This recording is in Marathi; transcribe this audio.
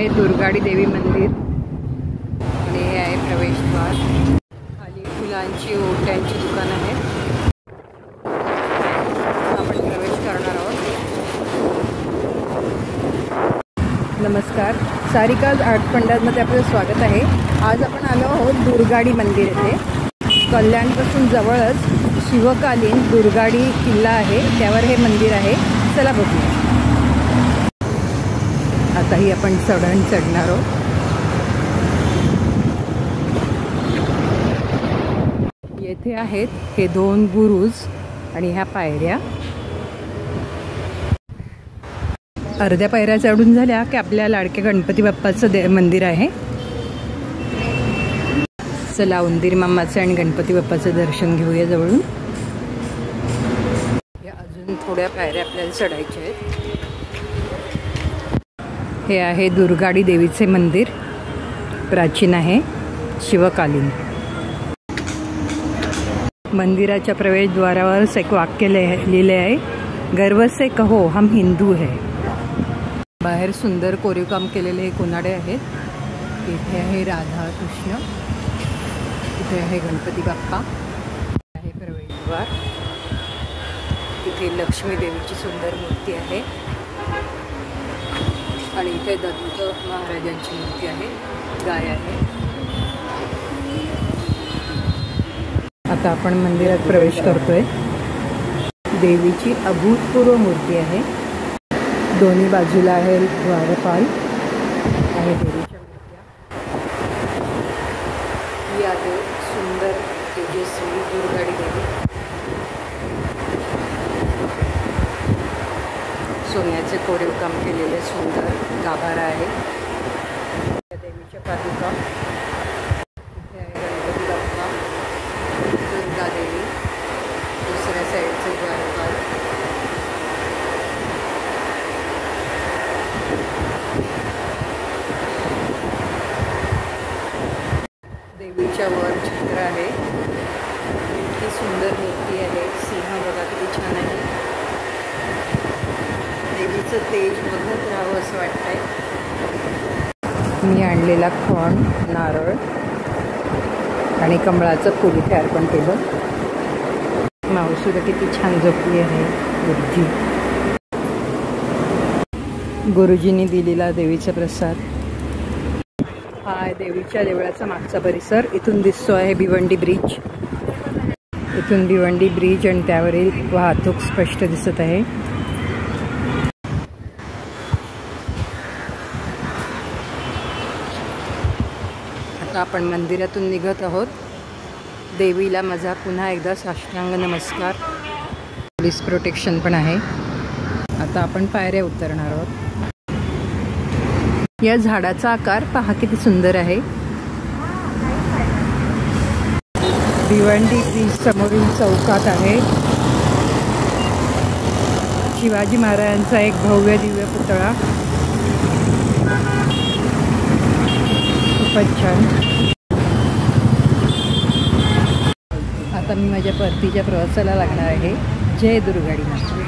आहे दुर्गाडी देवी मंदिर आणि हे आहे प्रवेशद्वार. खाली फुलांची ओट्यांची दुकान आहे. आपण प्रवेश करणार आहोत. नमस्कार, सारिकाज आर्ट फंडामध्ये आपलं स्वागत आहे. आज आपण आलो आहोत दुर्गाडी मंदिर येथे. कल्याणपासून जवळच शिवकालीन दुर्गाडी किल्ला आहे, त्यावर हे मंदिर आहे. चला बघूया. आताही आपण चढण चढणार आहोत. येथे आहेत हे 2 बुरुज आणि ह्या पायऱ्या. अर्ध्या पायऱ्या चढून झाल्या की आपल्या लाडक्या गणपती बाप्पाचं मंदिर आहे. चला उंदीर मामाचं आणि गणपती बाप्पाचं दर्शन घेऊया जवळून. अजून थोड्या पायऱ्या आपल्याला चढायच्या आहेत. हे आहे दुर्गाडी देवीचे मंदिर. प्राचीन आहे, शिवकालीन. मंदिराच्या प्रवेशद्वारावरच एक वाक्य लिहिले आहे, गर्व से कहो हम हिंदू है. बाहेर सुंदर कोरीवकाम केलेले हे कोनाडे आहेत. इथे आहे राधा कृष्ण, इथे आहे गणपती बाप्पा, आहे प्रवेशद्वार. इथे लक्ष्मी देवीची सुंदर मूर्ती आहे आणि इथे दत्त महाराजांची मूर्ती आहे, गाय आहे. आता आपण मंदिरात प्रवेश करतोय. देवीची अभूतपूर्व मूर्ती आहे. दोन्ही बाजूला आहे द्वारपाल आणि देवीच्या मूर्त्या. ही आहे सुंदर तेजस्वी दुर्गाडी देवी. सोन्याचे कोरीवकाम केलेले सुंदर गाभारा आहे. देवीच्या पादुका. इथे आहे गणपती बाप्पा, दुर्गा देवी, दुसऱ्या साईडचे द्वारपाल. देवीच्या वर चित्र आहे. इतकी सुंदर मूर्ती आहे. सिंह बघा किती छान आहे. देवीचं तेज बघत राहावं असं वाटतंय. मी आणलेला खण, नारळ आणि कमळाचं फूल इथे अर्पण केलं. मावसुदा किती छान झोपली आहे. गुरुजींनी दिलेला देवीचा प्रसाद. हा आहे देवीच्या देवळाचा मागचा परिसर. इथून दिसतो आहे भिवंडी ब्रिज. इथून भिवंडी ब्रिज आणि त्यावरील वाहतूक स्पष्ट दिसत आहे. आता आपण मंदिरातून निघत आहोत. देवीला माझा पुन्हा एकदा साष्टांग नमस्कार. पोलीस प्रोटेक्शन पण आहे. आता आपण पायऱ्या उतरणार आहोत. या झाडाचा आकार पहा किती सुंदर आहे. भिवंडी ब्रिज समोरील चौकात आहे शिवाजी महाराजांचा एक भव्य दिव्य पुतळा. खूपच छान. आता मी माझ्या परतीच्या प्रवासाला लागणार आहे. जय दुर्गाडी माता.